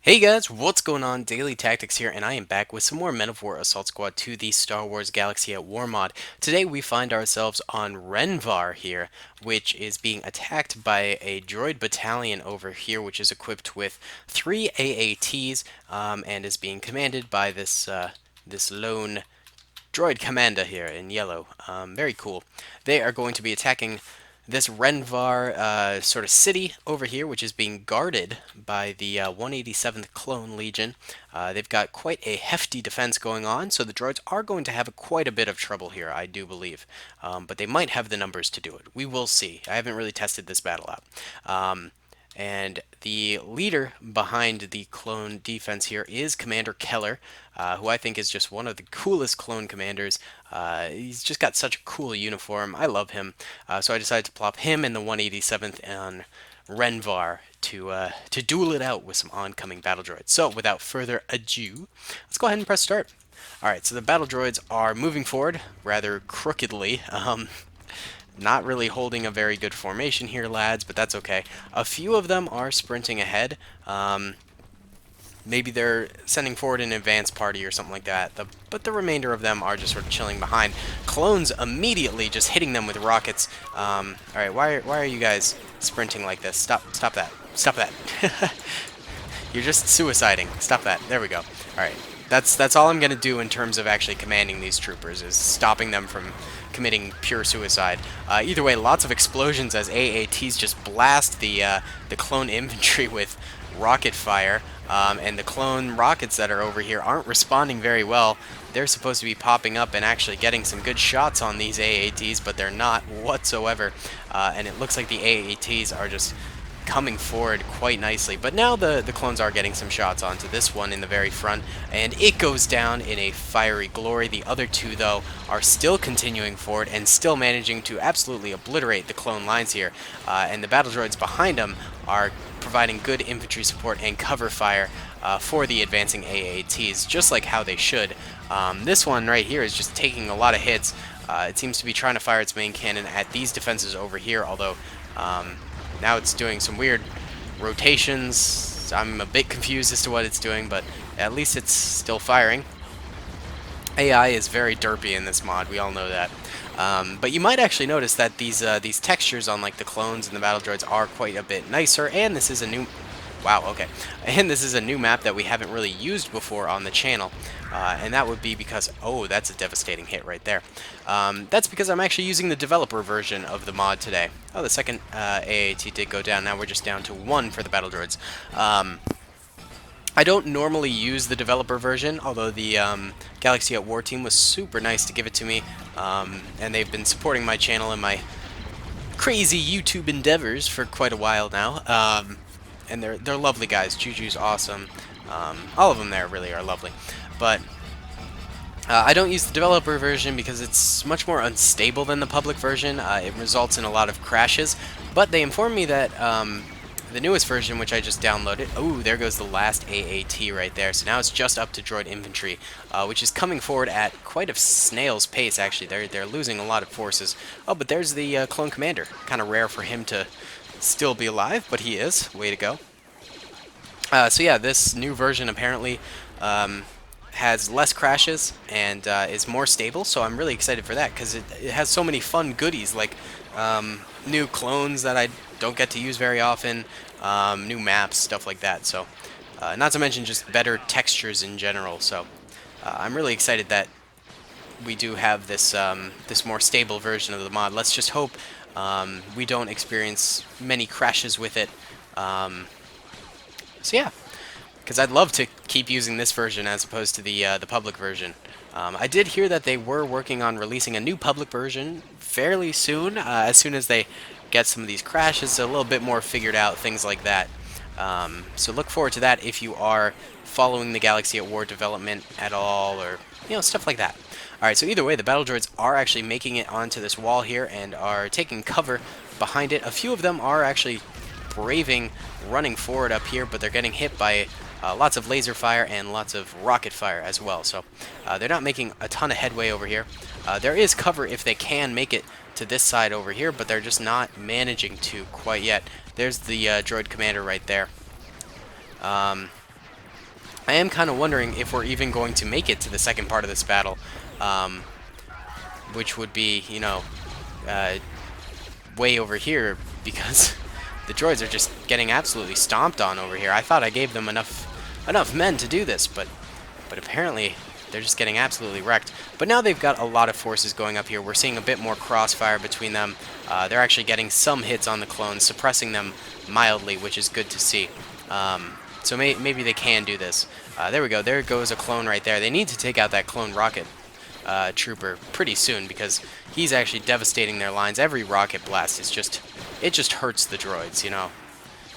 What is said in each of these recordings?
Hey guys, what's going on? Daily Tactics here, and I am back with some more Men of War Assault Squad 2, the Star Wars Galaxy at War mod. Today we find ourselves on Rhen Var here, which is being attacked by a droid battalion over here, which is equipped with 3 AATs, and is being commanded by this lone droid commander here in yellow. Very cool. They are going to be attacking this Rhen Var sort of city over here, which is being guarded by the 187th Clone Legion. They've got quite a hefty defense going on, so the droids are going to have quite a bit of trouble here, I do believe. But they might have the numbers to do it. We will see. I haven't really tested this battle out. And the leader behind the clone defense here is Commander Keller, who I think is just one of the coolest clone commanders. He's just got such a cool uniform. I love him. So I decided to plop him in the 187th on Rhen Var to duel it out with some oncoming battle droids. So without further ado, let's go ahead and press start. Alright, so the battle droids are moving forward rather crookedly. Not really holding a very good formation here, lads, but that's okay. A few of them are sprinting ahead. Maybe they're sending forward an advance party or something like that. But the remainder of them are just sort of chilling behind. Clones immediately just hitting them with rockets. Alright, why are you guys sprinting like this? Stop that. Stop that. You're just suiciding. Stop that. There we go. Alright. That's all I'm going to do in terms of actually commanding these troopers, is stopping them from committing pure suicide. Either way, lots of explosions as AATs just blast the clone infantry with rocket fire, and the clone rockets that are over here aren't responding very well. They're supposed to be popping up and actually getting some good shots on these AATs, but they're not whatsoever, and it looks like the AATs are just coming forward quite nicely. But now the clones are getting some shots onto this one in the very front, and it goes down in a fiery glory. The other two, though, are still continuing forward and still managing to absolutely obliterate the clone lines here, and the battle droids behind them are providing good infantry support and cover fire for the advancing AATs, just like how they should. This one right here is just taking a lot of hits. It seems to be trying to fire its main cannon at these defenses over here, although now it's doing some weird rotations. I'm a bit confused as to what it's doing, but at least it's still firing. AI is very derpy in this mod, we all know that. But you might actually notice that these textures on like the clones and the battle droids are quite a bit nicer, and this is a new... Wow, okay. And this is a new map that we haven't really used before on the channel. And that would be because... Oh, that's a devastating hit right there. That's because I'm actually using the developer version of the mod today. Oh, the second AAT did go down. Now we're just down to 1 for the battle droids. I don't normally use the developer version, although the Galaxy at War team was super nice to give it to me. And they've been supporting my channel and my crazy YouTube endeavors for quite a while now. And they're lovely guys. Juju's awesome. All of them there really are lovely. But I don't use the developer version because it's much more unstable than the public version. It results in a lot of crashes. But they informed me that the newest version, which I just downloaded... Oh, there goes the last AAT right there. So now it's just up to droid infantry, which is coming forward at quite a snail's pace, actually. They're losing a lot of forces. Oh, but there's the clone commander. Kind of rare for him to still be alive, but he is. Way to go. So yeah, this new version apparently has less crashes and is more stable, so I'm really excited for that, because it has so many fun goodies, like new clones that I don't get to use very often, new maps, stuff like that. So not to mention just better textures in general. So I'm really excited that we do have this this more stable version of the mod. Let's just hope we don't experience many crashes with it. So yeah, because I'd love to keep using this version as opposed to the public version. I did hear that they were working on releasing a new public version fairly soon, as soon as they get some of these crashes a little bit more figured out, things like that. So look forward to that if you are following the Galaxy at War development at all, or stuff like that. Alright, so either way, the battle droids are actually making it onto this wall here and are taking cover behind it. A few of them are actually braving running forward up here, but they're getting hit by lots of laser fire and lots of rocket fire as well. So they're not making a ton of headway over here. There is cover if they can make it to this side over here, but they're just not managing to quite yet. There's the droid commander right there. I am kind of wondering if we're even going to make it to the second part of this battle, um, which would be, you know, uh, way over here, because the droids are just getting absolutely stomped on over here. I thought I gave them enough men to do this, but apparently they're just getting absolutely wrecked. But now they've got a lot of forces going up here. We're seeing a bit more crossfire between them. They're actually getting some hits on the clones, suppressing them mildly, which is good to see. So maybe they can do this. There we go. There goes a clone right there. They need to take out that clone rocket trooper pretty soon, because he's actually devastating their lines. Every rocket blast is just, it just hurts the droids, you know.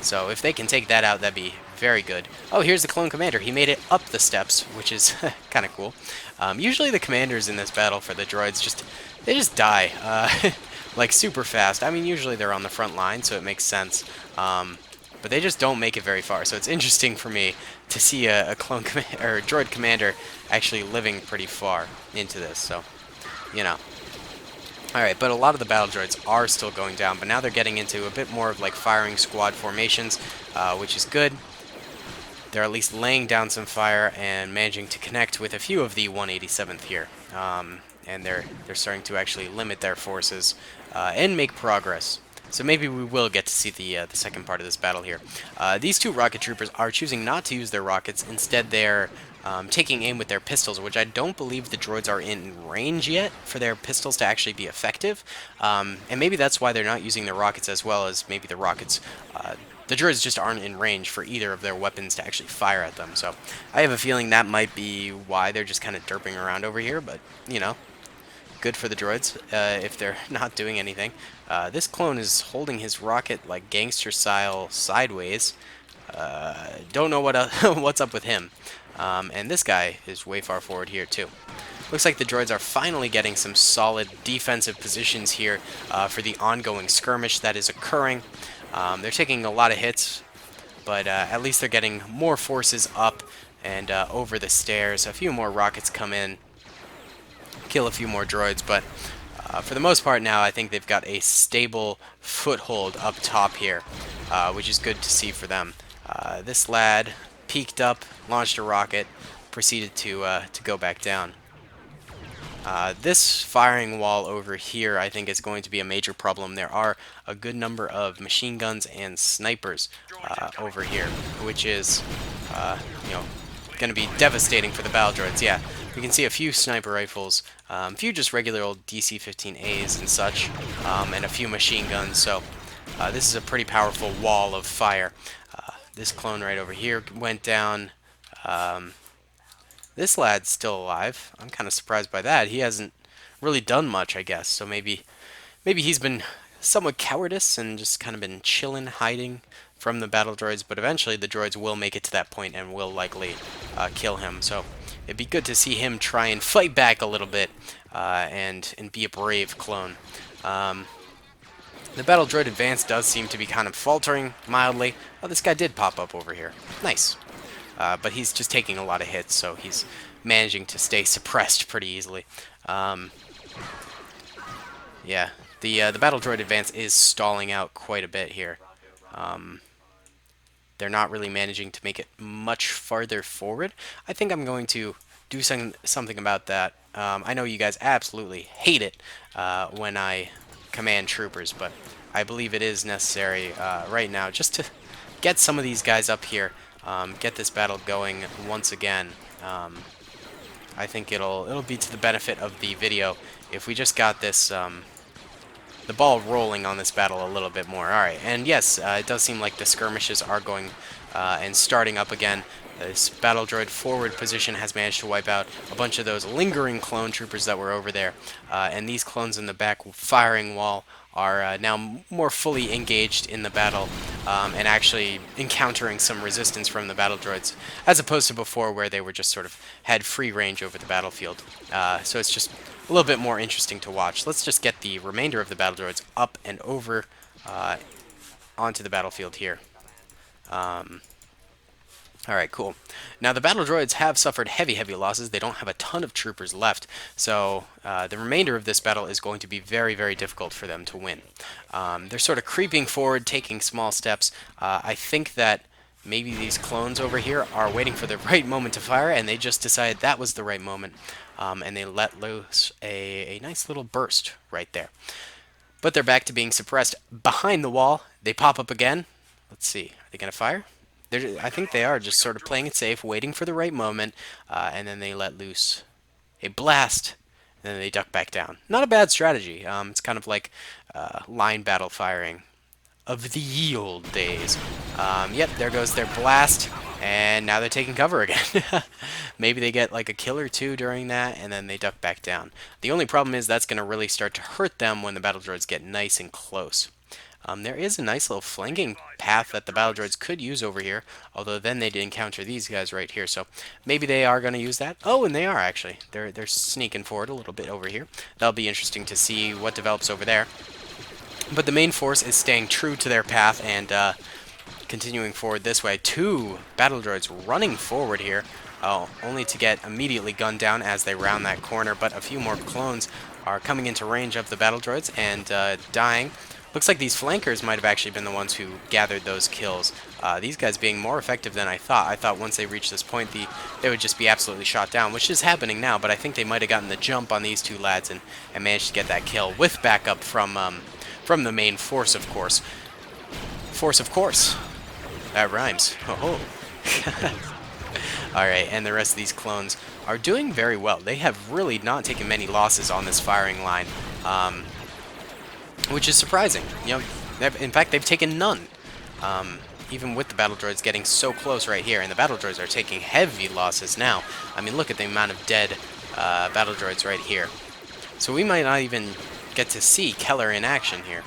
So if they can take that out, that'd be very good. Oh, here's the clone commander. He made it up the steps, which is kind of cool. Usually the commanders in this battle for the droids they just die like super fast. I mean, usually they're on the front line, so it makes sense. But they just don't make it very far. So it's interesting for me to see a clone or a droid commander actually living pretty far into this. So, you know. Alright, but a lot of the battle droids are still going down, but now they're getting into a bit more of like firing squad formations, which is good. They're at least laying down some fire and managing to connect with a few of the 187th here. And they're starting to actually limit their forces and make progress. So maybe we will get to see the second part of this battle here. These two rocket troopers are choosing not to use their rockets. Instead, they're taking aim with their pistols, which I don't believe the droids are in range yet for their pistols to actually be effective. And maybe that's why they're not using their rockets as well as maybe the rockets. The droids just aren't in range for either of their weapons to actually fire at them. So I have a feeling that might be why they're just kind of derping around over here, but, you know, good for the droids if they're not doing anything. This clone is holding his rocket like gangster style sideways. Don't know what what's up with him. And this guy is way far forward here too. Looks like the droids are finally getting some solid defensive positions here for the ongoing skirmish that is occurring. They're taking a lot of hits, but at least they're getting more forces up and over the stairs. A few more rockets come in, kill a few more droids, but for the most part now I think they've got a stable foothold up top here, which is good to see for them. This lad peeked up, launched a rocket, proceeded to go back down. This firing wall over here I think is going to be a major problem. There are a good number of machine guns and snipers over here, which is you know, going to be devastating for the battle droids. Yeah, we can see a few sniper rifles, a few just regular old DC-15As and such, and a few machine guns. So this is a pretty powerful wall of fire. This clone right over here went down. This lad's still alive. I'm kind of surprised by that. He hasn't really done much, I guess. So maybe he's been somewhat cowardice and just kind of been chilling, hiding from the battle droids. But eventually the droids will make it to that point and will likely kill him. So it'd be good to see him try and fight back a little bit and be a brave clone. The battle droid advance does seem to be kind of faltering mildly. Oh, this guy did pop up over here. Nice. But he's just taking a lot of hits, so he's managing to stay suppressed pretty easily. Yeah, the battle droid advance is stalling out quite a bit here. They're not really managing to make it much farther forward. I think I'm going to do something about that. I know you guys absolutely hate it when I command troopers, but I believe it is necessary right now just to get some of these guys up here. Get this battle going once again. I think it'll be to the benefit of the video if we just got this the ball rolling on this battle a little bit more. Alright, and yes, it does seem like the skirmishes are going and starting up again. This battle droid forward position has managed to wipe out a bunch of those lingering clone troopers that were over there, and these clones in the back firing wall are now more fully engaged in the battle and actually encountering some resistance from the battle droids, as opposed to before where they were just sort of had free range over the battlefield. So it's just a little bit more interesting to watch. Let's just get the remainder of the battle droids up and over onto the battlefield here. Alright, cool. Now, the battle droids have suffered heavy losses. They don't have a ton of troopers left, so the remainder of this battle is going to be very difficult for them to win. They're sort of creeping forward, taking small steps. I think that maybe these clones over here are waiting for the right moment to fire, and they just decided that was the right moment, and they let loose a nice little burst right there. But they're back to being suppressed behind the wall. They pop up again. Let's see. Are they going to fire? I think they are just sort of playing it safe, waiting for the right moment, and then they let loose a blast, and then they duck back down. Not a bad strategy. It's kind of like line battle firing of the ye old days. Yep, there goes their blast, and now they're taking cover again. Maybe they get like a kill or two during that, and then they duck back down. The only problem is that's going to really start to hurt them when the battle droids get nice and close. There is a nice little flanking path that the battle droids could use over here, although then they'd encounter these guys right here, so maybe they are going to use that. Oh, and they are actually. They're sneaking forward a little bit over here. That'll be interesting to see what develops over there. But the main force is staying true to their path and continuing forward this way. 2 battle droids running forward here, only to get immediately gunned down as they round that corner, but a few more clones are coming into range of the battle droids and dying. Looks like these flankers might have actually been the ones who gathered those kills. These guys being more effective than I thought. I thought once they reached this point, they would just be absolutely shot down, which is happening now, but I think they might have gotten the jump on these 2 lads and managed to get that kill with backup from the main force, of course. Force, of course. That rhymes. Oh. Alright, and the rest of these clones are doing very well. They have really not taken many losses on this firing line. Which is surprising. You know, in fact, they've taken none. Even with the battle droids getting so close right here, and the battle droids are taking heavy losses now. I mean, look at the amount of dead battle droids right here. So we might not even get to see Keller in action here.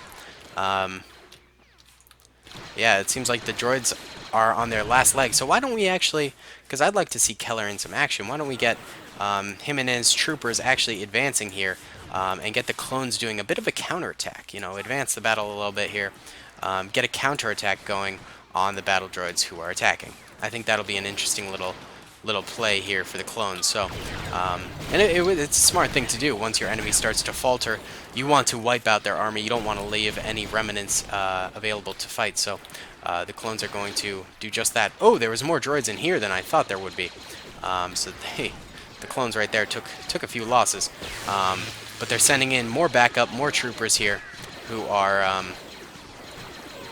Yeah, it seems like the droids are on their last leg. So why don't we actually, because I'd like to see Keller in some action, why don't we get him and his troopers actually advancing here, and get the clones doing a bit of a counterattack. You know, advance the battle a little bit here, get a counterattack going on the battle droids who are attacking. I think that'll be an interesting little play here for the clones. So, and it's a smart thing to do. Once your enemy starts to falter, you want to wipe out their army. You don't want to leave any remnants available to fight. So, the clones are going to do just that. Oh, there was more droids in here than I thought there would be. So the clones right there took a few losses. But they're sending in more backup, more troopers here, who are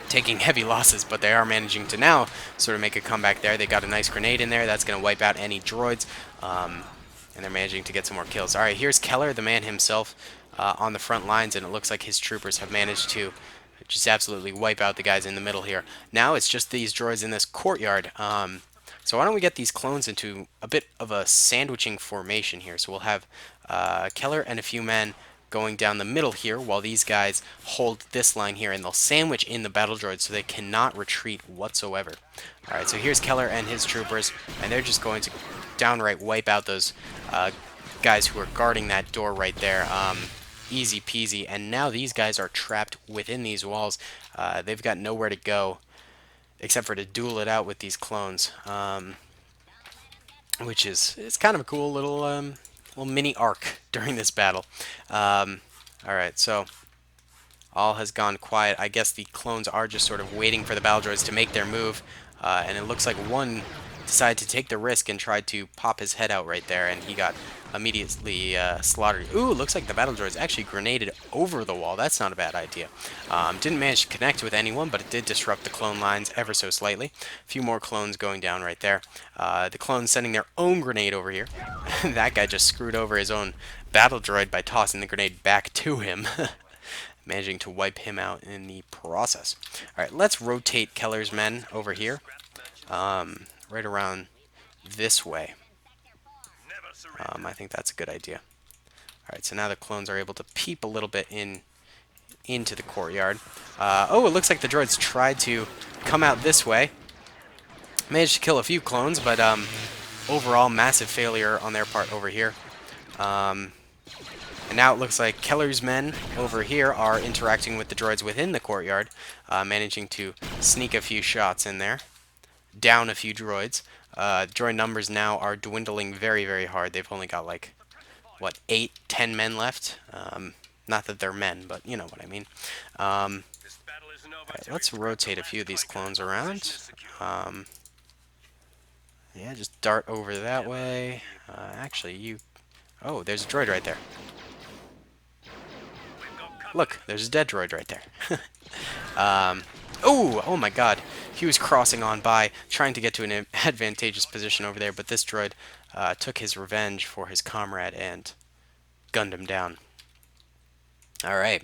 taking heavy losses, but they are managing to now sort of make a comeback there. They got a nice grenade in there. That's going to wipe out any droids, and they're managing to get some more kills. All right, here's Keller, the man himself, on the front lines, and it looks like his troopers have managed to just absolutely wipe out the guys in the middle here. Now it's just these droids in this courtyard. So why don't we get these clones into a bit of a sandwiching formation here. So we'll have Keller and a few men going down the middle here while these guys hold this line here, and they'll sandwich in the battle droids so they cannot retreat whatsoever. Alright, so here's Keller and his troopers, and they're just going to downright wipe out those guys who are guarding that door right there. Easy peasy, and now these guys are trapped within these walls. They've got nowhere to go except for to duel it out with these clones, which is kind of a cool little mini arc during this battle. Alright, so all has gone quiet. I guess the clones are just sort of waiting for the battle droids to make their move, and it looks like one decided to take the risk and tried to pop his head out right there, and he got immediately slaughtered. Ooh, looks like the battle droids actually grenaded over the wall. That's not a bad idea. Didn't manage to connect with anyone, but it did disrupt the clone lines ever so slightly. A few more clones going down right there. The clones sending their own grenade over here. That guy just screwed over his own battle droid by tossing the grenade back to him. Managing to wipe him out in the process. Alright, let's rotate Keller's men over here. Right around this way. I think that's a good idea. Alright, so now the clones are able to peep a little bit into the courtyard. Oh, it looks like the droids tried to come out this way. Managed to kill a few clones, but overall massive failure on their part over here. And now it looks like Keller's men over here are interacting with the droids within the courtyard, managing to sneak a few shots in there. Down a few droids. Droid numbers now are dwindling very, very hard. They've only got like, what, 8, 10 men left? Not that they're men, but you know what I mean. Alright, let's rotate a few of these clones around. Yeah, just dart over that way. Actually, you... Oh, there's a droid right there. Look, there's a dead droid right there. Oh my god. He was crossing on by, trying to get to an advantageous position over there, but this droid took his revenge for his comrade and gunned him down. Alright.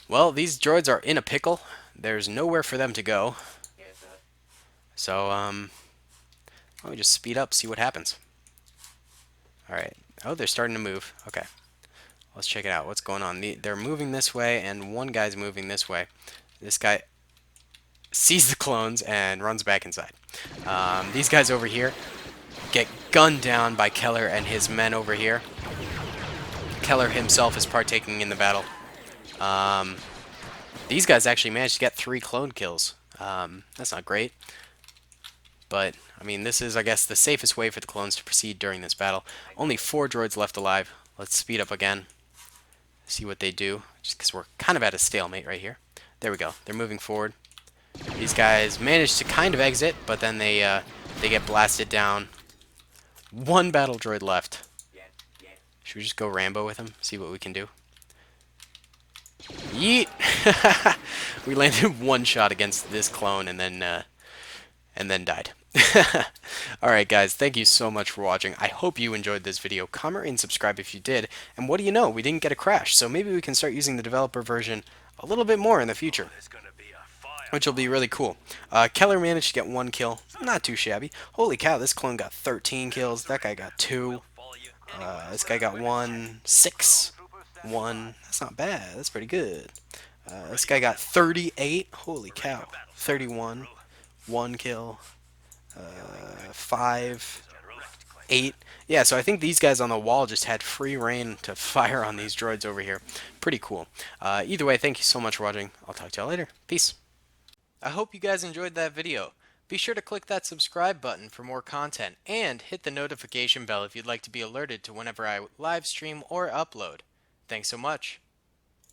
Well, these droids are in a pickle. There's nowhere for them to go. So, let me just speed up, see what happens. Alright. Oh, they're starting to move. Okay. Let's check it out. What's going on? They're moving this way, and one guy's moving this way. This guy sees the clones and runs back inside. These guys over here get gunned down by Keller and his men over here. Keller himself is partaking in the battle. These guys actually managed to get 3 clone kills. That's not great. But, I mean, this is, I guess, the safest way for the clones to proceed during this battle. Only 4 droids left alive. Let's speed up again. See what they do. Just because we're kind of at a stalemate right here. There we go. They're moving forward. These guys managed to kind of exit, but then they get blasted down. 1 battle droid left. Should we just go Rambo with him? See what we can do. Yeet! We landed 1 shot against this clone and then died. Alright guys, thank you so much for watching. I hope you enjoyed this video. Comment and subscribe if you did. And what do you know? We didn't get a crash, so maybe we can start using the developer version a little bit more in the future, which will be really cool. Keller managed to get 1 kill. Not too shabby. Holy cow, this clone got 13 kills. That guy got 2. This guy got 1. 6. 1. That's not bad. That's pretty good. This guy got 38. Holy cow. 31. 1 kill. 5. 8. Yeah, so I think these guys on the wall just had free reign to fire on these droids over here. Pretty cool. Either way, thank you so much for watching. I'll talk to y'all later. Peace. I hope you guys enjoyed that video. Be sure to click that subscribe button for more content, and hit the notification bell if you'd like to be alerted to whenever I live stream or upload. Thanks so much.